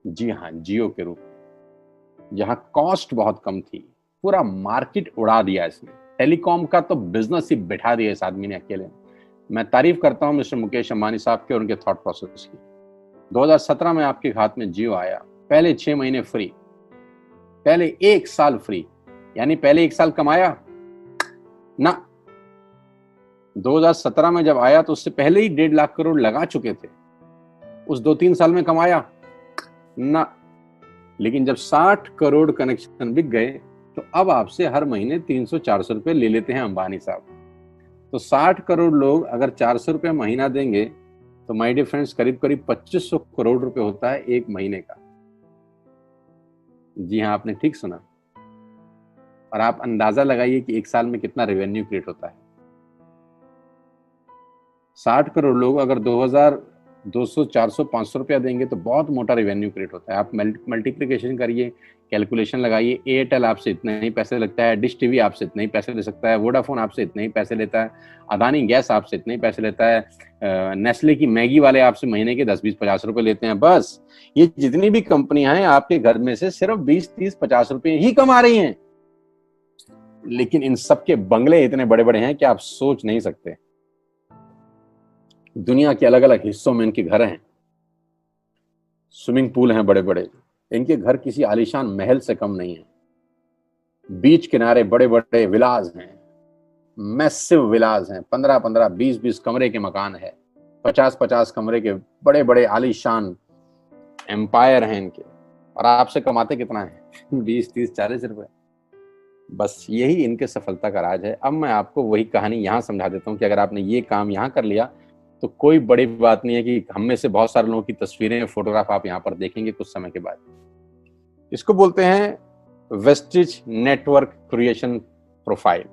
जी हाँ, जियो के रूप में, जहां कॉस्ट बहुत कम थी, पूरा मार्केट उड़ा दिया इसने। टेलीकॉम का तो बिजनेस ही बैठा दिया इस आदमी ने अकेले। मैं तारीफ करता हूं मिस्टर मुकेश अंबानी साहब के और उनके थॉट प्रोसेस की। 2017 में आपके हाथ में जियो आया, पहले 6 महीने फ्री, पहले 1 साल फ्री, यानी पहले 1 साल कमाया ना। 2017 में जब आया तो उससे पहले ही 1.5 लाख करोड़ लगा चुके थे, उस 2-3 साल में कमाया ना। लेकिन जब 60 करोड़ कनेक्शन बिक गए तो अब आपसे हर महीने 300-400 रुपए ले लेते हैं अंबानी साहब। तो 60 करोड़ लोग अगर 400 रुपए महीना देंगे तो माय डियर फ्रेंड्स करीब करीब 2500 करोड़ रुपए होता है एक महीने का। जी हाँ, आपने ठीक सुना। और आप अंदाजा लगाइए कि 1 साल में कितना रेवेन्यू क्रिएट होता है। 60 करोड़ लोग अगर 2000, 200, 400, 500 रुपया देंगे तो बहुत मोटा रेवेन्यू क्रिएट होता है। आप मल्टीप्लिकेशन करिए, कैलकुलेशन लगाइए। एयरटेल आपसे इतने ही पैसे लगता है, डिश टीवी आपसे इतने ही पैसे ले सकता है, वोडाफोन आपसे इतने ही पैसे लेता है, अदानी गैस आपसे इतने ही पैसे लेता है, नेस्ले की मैगी वाले आपसे महीने के 10, 20, 50 रुपए लेते हैं। बस ये जितनी भी कंपनियां हैं आपके घर में से सिर्फ 20, 30, 50 रुपए ही कमा रही हैं। लेकिन इन सबके बंगले इतने बड़े बड़े हैं कि आप सोच नहीं सकते। दुनिया के अलग अलग हिस्सों में इनके घर हैं, स्विमिंग पूल हैं बड़े बड़े। इनके घर किसी आलीशान महल से कम नहीं है। बीच किनारे बड़े बड़े विलास हैं, मैसिव विलास हैं, 15-15, 20-20 कमरे के मकान है, 50-50 कमरे के बड़े बड़े आलीशान एम्पायर हैं इनके। और आपसे कमाते कितना है 20, 30, 40 रुपए। बस यही इनके सफलता का राज है। अब मैं आपको वही कहानी यहां समझा देता हूं कि अगर आपने ये काम यहां कर लिया तो कोई बड़ी बात नहीं है कि हम में से बहुत सारे लोगों की तस्वीरें, फोटोग्राफ आप यहां पर देखेंगे कुछ समय के बाद। इसको बोलते हैं वेस्टिज नेटवर्क क्रिएशन प्रोफाइल।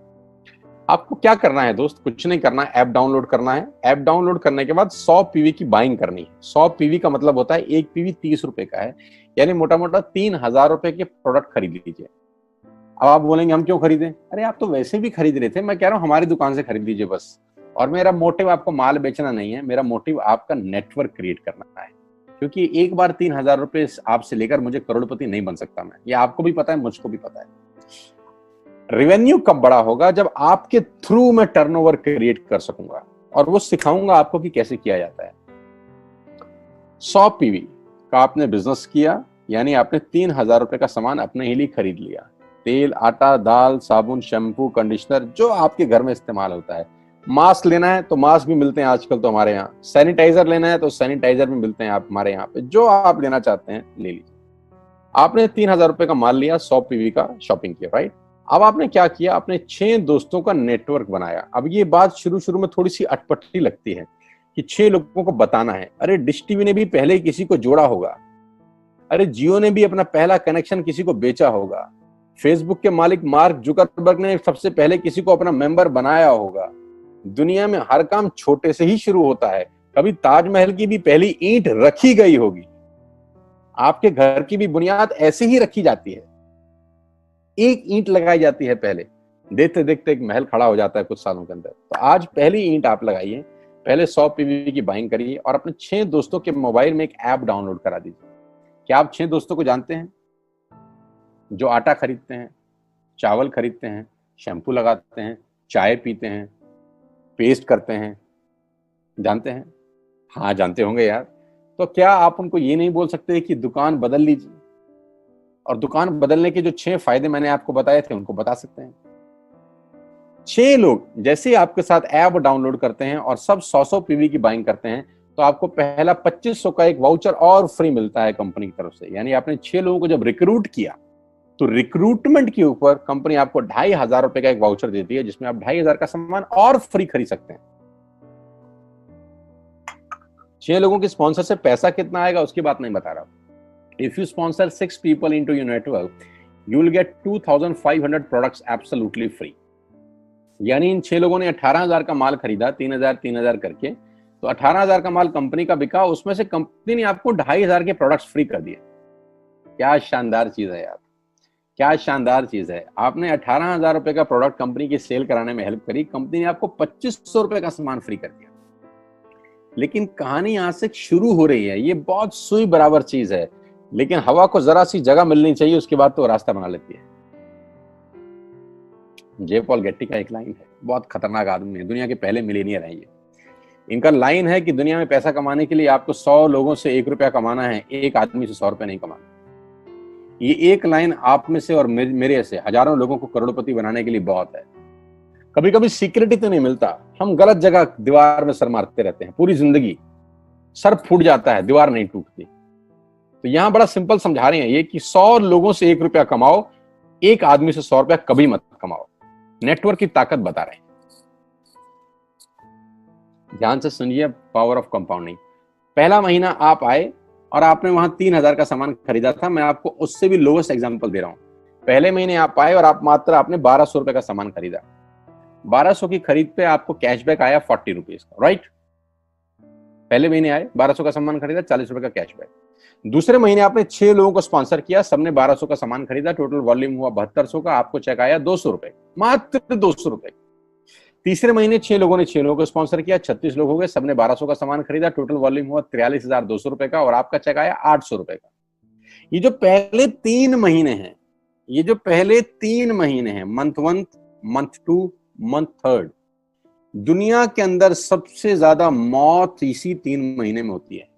आपको क्या करना है दोस्त? कुछ नहीं करना है, ऐप डाउनलोड करना है। ऐप डाउनलोड करने के बाद 100 पीवी की बाइंग करनी है। 100 पीवी का मतलब होता है एक पीवी 30 रुपए का है, यानी मोटा मोटा 3000 रुपए के प्रोडक्ट खरीद लीजिए। अब आप बोलेंगे हम क्यों खरीदें? अरे आप तो वैसे भी खरीद रहे थे, मैं कह रहा हूं हमारी दुकान से खरीद लीजिए बस। और मेरा मोटिव आपको माल बेचना नहीं है, मेरा मोटिव आपका नेटवर्क क्रिएट करना है। क्योंकि एक बार 3000 रुपए आपसे लेकर मुझे करोड़पति नहीं बन सकता मैं, ये आपको भी पता है, मुझको भी पता है। रेवेन्यू कब बड़ा होगा? जब आपके थ्रू मैं टर्नओवर क्रिएट कर सकूंगा, और वो सिखाऊंगा आपको कि कैसे किया जाता है। 100 पीवी का आपने बिजनेस किया, यानी आपने 3000 रुपए का सामान अपने ही लिए खरीद लिया। तेल, आटा, दाल, साबुन, शैम्पू, कंडीशनर, जो आपके घर में इस्तेमाल होता है। मास्क लेना है तो मास्क भी मिलते हैं आजकल तो हमारे यहाँ। सैनिटाइजर लेना है तो सैनिटाइजर भी मिलते हैं आप हमारे यहाँ पे। जो आप लेना चाहते हैं ले लीजिए। आपने 3000 रुपए का माल लिया, 100 पीवी का शॉपिंग किया, राइट? अब आपने क्या किया? आपने 6 दोस्तों का नेटवर्क बनाया। अब ये बात शुरू शुरू में थोड़ी सी अटपटी लगती है कि 6 लोगों को बताना है। अरे डिश टीवी ने भी पहले किसी को जोड़ा होगा, अरे जियो ने भी अपना पहला कनेक्शन किसी को बेचा होगा, फेसबुक के मालिक मार्क जुकरबर्ग ने सबसे पहले किसी को अपना मेंबर बनाया होगा। दुनिया में हर काम छोटे से ही शुरू होता है। कभी ताजमहल की भी पहली ईंट रखी गई होगी। आपके घर की भी बुनियाद ऐसे ही रखी जाती है, एक ईंट लगाई जाती है पहले, देखते देखते एक महल खड़ा हो जाता है कुछ सालों के अंदर। तो आज पहली ईंट आप लगाइए, पहले 100 पीवी की बाइंग करिए और अपने 6 दोस्तों के मोबाइल में एक ऐप डाउनलोड करा दीजिए। क्या आप 6 दोस्तों को जानते हैं जो आटा खरीदते हैं, चावल खरीदते हैं, शैम्पू लगाते हैं, चाय पीते हैं, पेस्ट करते हैं? जानते हैं? हाँ जानते होंगे यार। तो क्या आप उनको ये नहीं बोल सकते कि दुकान बदल लीजिए? और दुकान बदलने के जो 6 फायदे मैंने आपको बताए थे उनको बता सकते हैं। 6 लोग जैसे ही आपके साथ ऐप डाउनलोड करते हैं और सब 100-100 पीवी की बाइंग करते हैं तो आपको पहला 2500 का एक वाउचर और फ्री मिलता है कंपनी की तरफ से। यानी आपने 6 लोगों को जब रिक्रूट किया तो रिक्रूटमेंट के ऊपर कंपनी आपको 2500 रुपए का एक वाउचर देती है, जिसमें आप 2500 का सामान और फ्री खरीद सकते हैं। 6 लोगों के स्पॉन्सर से पैसा कितना आएगा उसकी बात नहीं बता रहा। If you sponsor 6 people into your network, you will get 2500 products absolutely free. यानी इन 6 लोगों ने 18000 का माल खरीदा, 3000 करके, तो 18000 का माल कंपनी का बिका, उसमें से कंपनी ने आपको 2500 के प्रोडक्ट्स फ्री कर दिए। क्या शानदार चीज है यार, क्या शानदार चीज है। आपने 18000 रुपए का प्रोडक्ट कंपनी की सेल कराने में हेल्प करी, कंपनी ने आपको 2500 रुपए का सामान फ्री कर दिया। लेकिन कहानी यहां से शुरू हो रही है। ये बहुत सुई बराबर चीज है, लेकिन हवा को जरा सी जगह मिलनी चाहिए, उसके बाद तो रास्ता बना लेती है। जे पॉल गेट्टी का एक लाइन है, बहुत खतरनाक आदमी है, दुनिया के पहले मिलेनियर है ये। इनका लाइन है कि दुनिया में पैसा कमाने के लिए आपको 100 लोगों से 1 रुपया कमाना है, एक आदमी से 100 रुपया नहीं कमाना। ये एक लाइन आप में से और मेरे से हजारों लोगों को करोड़पति बनाने के लिए बहुत है। कभी कभी सिक्योरिटी तो नहीं मिलता, हम गलत जगह दीवार में सर मारते रहते हैं पूरी जिंदगी, सर फूट जाता है, दीवार नहीं टूटती। तो यहां बड़ा सिंपल समझा रहे हैं ये कि 100 लोगों से 1 रुपया कमाओ, एक आदमी से 100 रुपया कभी मत कमाओ। नेटवर्क की ताकत बता रहे हैं। ध्यान से सुनिए, पावर ऑफ कंपाउंडिंग। पहला महीना आप आए और आपने वहां 3,000 का सामान खरीदा था। मैं आपको उससे भी लोवेस्ट एग्जांपल दे रहा हूं। पहले महीने आप आए और आपने 1200 रुपए का सामान खरीदा। 1200 की खरीद पे आपको कैशबैक आया 40 रुपीज का, राइट। पहले महीने आए, 1200 का सामान खरीदा, 40 रुपए का कैशबैक। दूसरे महीने आपने 6 लोगों को स्पॉन्सर किया, सबने 1200 का सामान खरीदा, टोटल वॉल्यूम हुआ 7200 का, आपको चेक आया 200 रुपए, मात्र 200 रुपए। तीसरे महीने 6 लोगों ने 6 लोगों को स्पॉन्सर किया, 36 लोग हो गए, सबने 1200 का सामान खरीदा, टोटल वॉल्यूम हुआ 43,200 रुपए का, और आपका चेक आया 800 रुपए का। ये जो पहले 3 महीने हैं, मंथ 1, मंथ 2, मंथ 3, दुनिया के अंदर सबसे ज्यादा मौत इसी 3 महीने में होती है।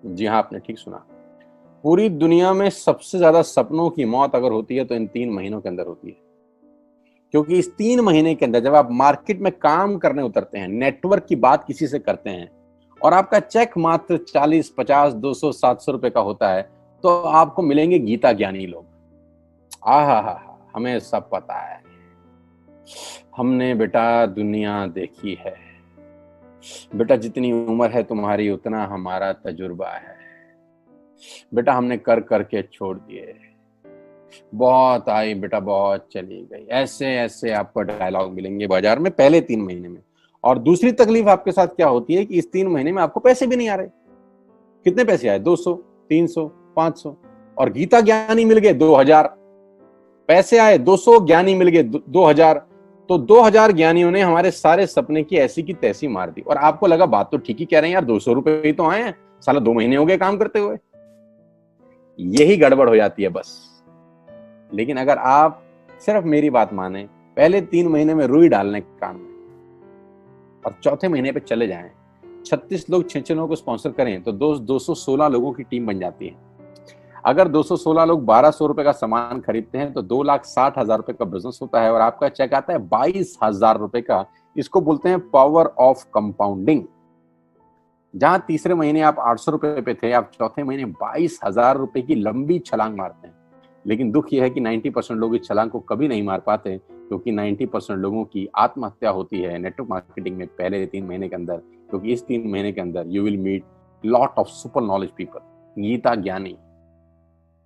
जी हाँ, आपने ठीक सुना। पूरी दुनिया में सबसे ज्यादा सपनों की मौत अगर होती है तो इन 3 महीनों के अंदर होती है। क्योंकि इस 3 महीने के अंदर जब आप मार्केट में काम करने उतरते हैं, नेटवर्क की बात किसी से करते हैं और आपका चेक मात्र 40, 50, 200, 700 रुपए का होता है, तो आपको मिलेंगे गीता ज्ञानी लोग। आहा, हमें सब पता है, हमने बेटा दुनिया देखी है, बेटा जितनी उम्र है तुम्हारी उतना हमारा तजुर्बा है, बेटा हमने कर करके छोड़ दिए, बहुत आई बेटा बहुत चली गई। ऐसे ऐसे आपको डायलॉग मिलेंगे बाजार में पहले 3 महीने में। और दूसरी तकलीफ आपके साथ क्या होती है कि इस 3 महीने में आपको पैसे भी नहीं आ रहे। कितने पैसे आए? 200, 300, 500, और गीता ज्ञानी मिल गए 2000। पैसे आए 200, ज्ञानी मिल गए 2000। तो 2000 ज्ञानियों ने हमारे सारे सपने की ऐसी की तैसी मार दी। और आपको लगा बात तो ठीक ही कह रहे हैं यार, 200 रुपए ही तो आए हैं, साला 2 महीने हो गए काम करते हुए। यही गड़बड़ हो जाती है बस। लेकिन अगर आप सिर्फ मेरी बात माने, पहले 3 महीने में रुई डालने के काम में और चौथे महीने पे चले जाएं, 36 लोग 6 लोगों को स्पॉन्सर करें तो 216 लोगों की टीम बन जाती है। अगर 216 लोग 1200 रुपए का सामान खरीदते हैं तो 2,60,000 रुपए का बिजनेस होता है और आपका चेक आता है 22,000 रुपए का। इसको बोलते हैं पावर ऑफ कंपाउंडिंग। जहां तीसरे महीने आप 800 रुपए पे थे, आप चौथे महीने 22,000 रुपए की लंबी छलांग मारते हैं। लेकिन दुख यह है कि 90% लोग इस छलांग को कभी नहीं मार पाते, क्योंकि 90% लोगों की आत्महत्या होती है नेटवर्क मार्केटिंग में पहले 3 महीने के अंदर। क्योंकि इस 3 महीने के अंदर you will meet lot of super knowledge people, Gita ज्ञानी।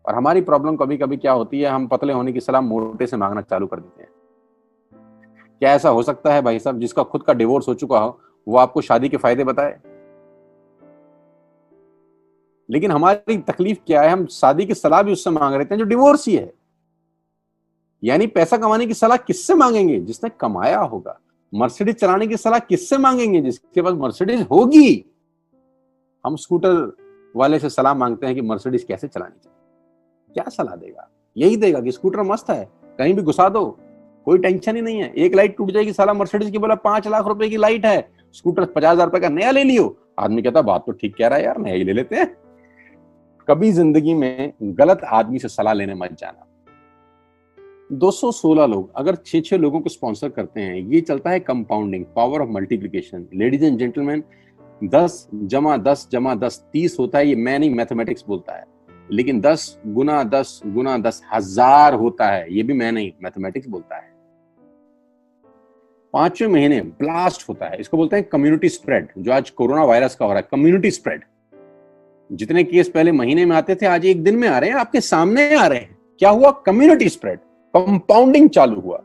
और हमारी प्रॉब्लम कभी कभी क्या होती है, हम पतले होने की सलाह मोटे से मांगना चालू कर देते हैं। क्या ऐसा हो सकता है भाई साहब, जिसका खुद का डिवोर्स हो चुका हो वो आपको शादी के फायदे बताए? लेकिन हमारी तकलीफ क्या है, हम शादी की सलाह भी उससे मांग रहे थे जो डिवोर्स ही है। यानी पैसा कमाने की सलाह किससे मांगेंगे? जिसने कमाया होगा। मर्सिडीज चलाने की सलाह किससे मांगेंगे? जिसके पास मर्सिडीज होगी। हम स्कूटर वाले से सलाह मांगते हैं कि मर्सिडीज कैसे चलानी चाहिए। क्या सलाह देगा? यही देगा कि स्कूटर मस्त है, कहीं भी घुसा दो, कोई टेंशन ही नहीं है। एक लाइट टूट जाएगी, साला मर्सिडीज की बोला 5 लाख रुपए की लाइट है, स्कूटर 50,000 रुपए का नया ले लियो। आदमी कहता बात तो ठीक कह रहा है यार, नया ही ले लेते हैं। कभी जिंदगी में गलत आदमी से सलाह लेने मत जाना। 216 लोग अगर 6 लोगों को स्पॉन्सर करते हैं, ये चलता है compounding, power of multiplication. Ladies and gentleman, 10 जमा 10 जमा 10 30 होता है। ये मैं नहीं, मैथमेटिक्स बोलता है। लेकिन 10 गुना 10 गुना 10 1000 होता है। ये भी मैं नहीं, मैथमेटिक्स बोलता है। 5वें महीने ब्लास्ट होता है। इसको बोलते हैं कम्युनिटी स्प्रेड, जो आज कोरोना वायरस का हो रहा है। कम्युनिटी स्प्रेड, जितने केस पहले महीने में आते थे आज एक दिन में आ रहे हैं, आपके सामने आ रहे हैं। क्या हुआ? कम्युनिटी स्प्रेड, कंपाउंडिंग चालू हुआ।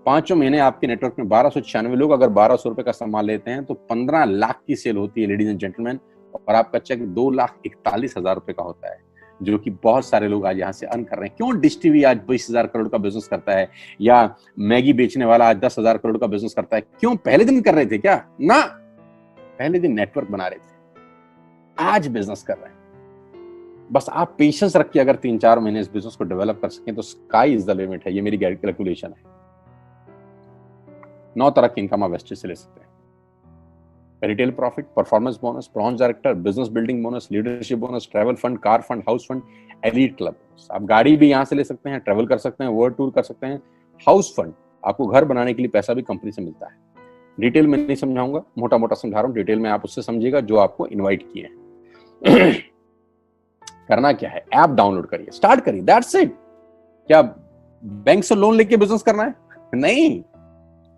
5वें महीने आपके नेटवर्क में 1296 लोग अगर 1200 रुपए का सामान लेते हैं तो 15 लाख की सेल होती है लेडीज एंड जेंटलमैन, और आपका चेक 2,41,000 रुपए का होता है, जो कि बहुत सारे लोग आज यहाँ से अर्न कर रहे हैं। क्यों डिश टीवी आज 20,000 करोड़ का बिजनेस करता है, या मैगी बेचने वाला आज 10,000 करोड़ का बिजनेस करता है? क्यों? पहले दिन कर रहे थे क्या? ना, पहले दिन नेटवर्क बना रहे थे, आज बिजनेस कर रहे हैं। बस आप पेशेंस रख के अगर 3-4 महीने इस बिजनेस को डेवलप कर सकें तो स्काई इज द लिमिट है। ये मेरी कैलकुलेशन है। 9 तरह की इनकम आप वेस्टेज से ले सकते हैं। Retail profit, performance bonus, bronze director, business building bonus, leadership bonus, travel fund, car fund, house fund, elite club. आप गाड़ी भी यहाँ से ले सकते हैं, ट्रैवल कर सकते हैं, वर्ल्ड टूर कर सकते हैं। हाउस फंड, आपको घर बनाने के लिए पैसा भी कंपनी से मिलता है। डिटेल में नहीं समझाऊंगा, मोटा मोटा समझा रहा हूँ, डिटेल में आप उससे समझिएगा जो आपको इन्वाइट किए हैं। करना क्या है, ऐप डाउनलोड करिए, स्टार्ट करिए, दैट्स इट। क्या बैंक से लोन लेके बिजनेस करना है? नहीं।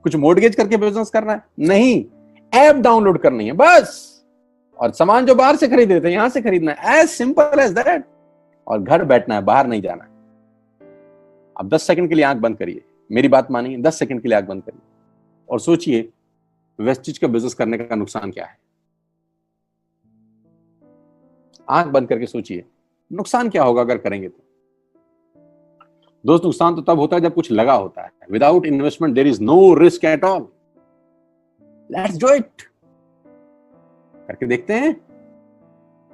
कुछ मोर्टगेज करके बिजनेस करना है? नहीं। ऐप डाउनलोड करनी है बस, और सामान जो बाहर से खरीदे थे यहां से खरीदना है, एज सिंपल एज दैट। और घर बैठना है, बाहर नहीं जाना है। अब 10 सेकंड के लिए आंख बंद करिए, मेरी बात मानिए, 10 सेकंड के लिए आंख बंद करिए और सोचिए वेस्टिज का बिजनेस करने का नुकसान क्या है। आंख बंद करके सोचिए नुकसान क्या होगा अगर करेंगे तो। दोस्त, नुकसान तो तब होता है जब कुछ लगा होता है। Without investment there is no risk at all. Let's do it. करके देखते हैं,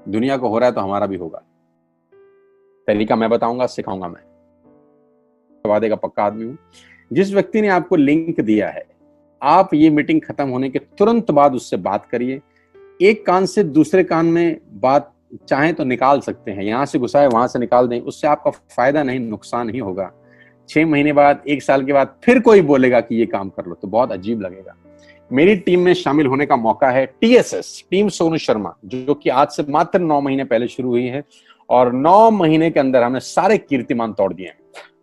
दुनिया को हो रहा है तो हमारा भी होगा। तरीका मैं बताऊंगा, सिखाऊंगा मैं, वादे का पक्का आदमी हूं। जिस व्यक्ति ने आपको लिंक दिया है, आप ये मीटिंग खत्म होने के तुरंत बाद उससे बात करिए। एक कान से दूसरे कान में बात चाहें तो निकाल सकते हैं, यहां से घुसाए वहां से निकाल दें, उससे आपका फायदा नहीं नुकसान ही होगा। 6 महीने बाद, 1 साल के बाद फिर कोई बोलेगा कि ये काम कर लो तो बहुत अजीब लगेगा। मेरी टीम में शामिल होने का मौका है टीएसएस, टीम सोनू शर्मा, जो कि आज से मात्र 9 महीने पहले शुरू हुई है और 9 महीने के अंदर हमने सारे कीर्तिमान तोड़ दिए हैं।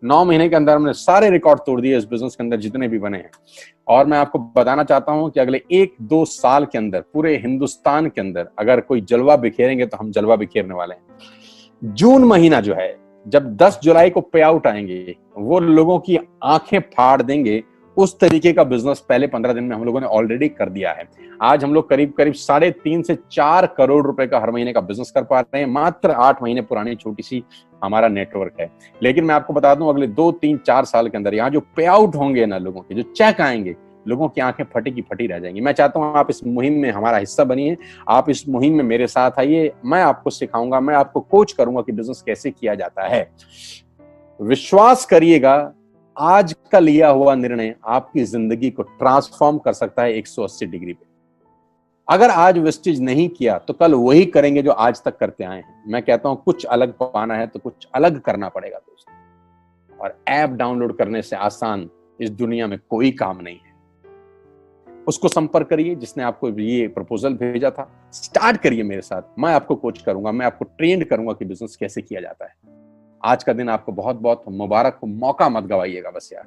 9 महीने के अंदर हमने सारे रिकॉर्ड तोड़ दिए इस बिजनेस के अंदर जितने भी बने हैं। और मैं आपको बताना चाहता हूं कि अगले 1-2 साल के अंदर पूरे हिंदुस्तान के अंदर अगर कोई जलवा बिखेरेंगे तो हम जलवा बिखेरने वाले हैं। जून महीना जो है, जब 10 जुलाई को पे आउट आएंगे, वो लोगों की आंखें फाड़ देंगे। उस तरीके का बिजनेस पहले 15 दिन में हम लोगों ने ऑलरेडी कर दिया है। आज हम लोग करीब करीब 3.5 से 4 करोड़ रुपए का हर महीने का बिजनेस कर पा रहे हैं। मात्र 8 महीने पुरानी छोटी सी हमारा नेटवर्क है। लेकिन मैं आपको बता दूं, अगले 2-3-4 साल के अंदर यहाँ जो पे आउट होंगे ना, लोगों के जो चेक आएंगे, लोगों की आंखें फटी की फटी रह जाएंगी। मैं चाहता हूं आप इस मुहिम में हमारा हिस्सा बनिए, आप इस मुहिम में मेरे साथ आइए। मैं आपको सिखाऊंगा, मैं आपको कोच करूंगा कि बिजनेस कैसे किया जाता है। विश्वास करिएगा, आज का लिया हुआ निर्णय आपकी जिंदगी को ट्रांसफॉर्म कर सकता है 180 डिग्री पे। अगर आज वेस्टेज नहीं किया तो कल वही करेंगे जो आज तक करते आए हैं। मैं कहता हूं कुछ अलग पाना है तो कुछ अलग करना पड़ेगा दोस्तों। और ऐप डाउनलोड करने से आसान इस दुनिया में कोई काम नहीं है। उसको संपर्क करिए जिसने आपको ये प्रपोजल भेजा था। स्टार्ट करिए मेरे साथ, मैं आपको कोच करूंगा, मैं आपको ट्रेंड करूंगा कि बिजनेस कैसे किया जाता है। आज का दिन आपको बहुत बहुत मुबारक हो। मौका मत गवाइएगा बस यार,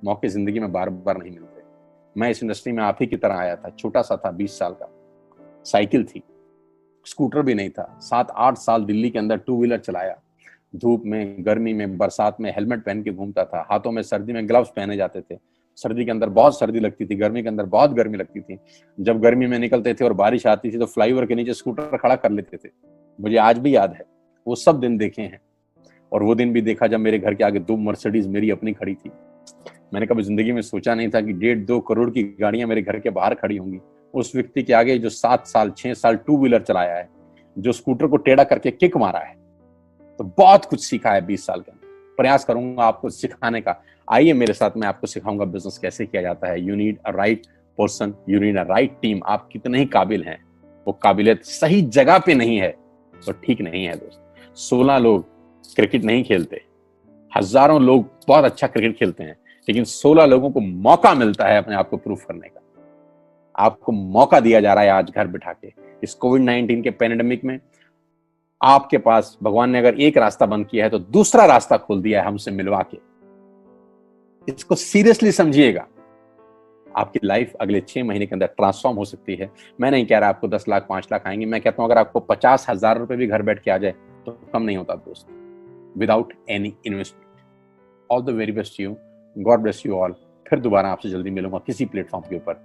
मौके जिंदगी में बार बार नहीं मिलते। मैं इस इंडस्ट्री में आप ही की तरह आया था, छोटा सा था, 20 साल का, साइकिल थी, स्कूटर भी नहीं था। 7-8 साल दिल्ली के अंदर 2 व्हीलर चलाया, धूप में, गर्मी में, बरसात में हेलमेट पहन के घूमता था। हाथों में सर्दी में ग्लव्स पहने जाते थे। सर्दी के अंदर बहुत सर्दी लगती थी, गर्मी के अंदर बहुत गर्मी लगती थी। जब गर्मी में निकलते थे और बारिश आती थी तो फ्लाईओवर के नीचे स्कूटर खड़ा कर लेते थे। मुझे आज भी याद है, वो सब दिन देखे हैं। और वो दिन भी देखा जब मेरे घर के आगे 2 मर्सिडीज मेरी अपनी खड़ी थी। मैंने कभी जिंदगी में सोचा नहीं था कि 1.5-2 करोड़ की गाड़ियां मेरे घर के बाहर खड़ी होंगी। उस व्यक्ति के आगे जो 7 साल 6 साल 2 व्हीलर चलाया है, जो स्कूटर को टेढ़ा करके किक मारा है, तो बहुत कुछ सीखा है 20 साल के अंदर। प्रयास करूंगा आपको सिखाने का। आइए मेरे साथ, मैं आपको सिखाऊंगा बिजनेस कैसे किया जाता है। You need a right person, you need a right team. आप कितने ही काबिल हैं, वो काबिलियत सही जगह पे नहीं है तो ठीक नहीं है दोस्त। 16 लोग क्रिकेट नहीं खेलते, हजारों लोग बहुत अच्छा क्रिकेट खेलते हैं, लेकिन 16 लोगों को मौका मिलता है अपने आप को प्रूफ करने का। आपको मौका दिया जा रहा है आज घर बिठा के। इस कोविड-19 के पैंडेमिक में आपके पास भगवान ने अगर एक रास्ता बंद किया है तो दूसरा रास्ता खोल दिया है हमसे मिलवा के। इसको सीरियसली समझिएगा। आपकी लाइफ अगले 6 महीने के अंदर ट्रांसफॉर्म हो सकती है। मैं नहीं कह रहा आपको 10 लाख 5 लाख आएंगे, मैं कहता हूं अगर आपको 50,000 रुपए भी घर बैठ के आ जाए तो कम नहीं होता दोस्त, without any investment. All the very best you, God bless you all. फिर दोबारा आपसे जल्दी मिलूंगा किसी प्लेटफॉर्म के ऊपर।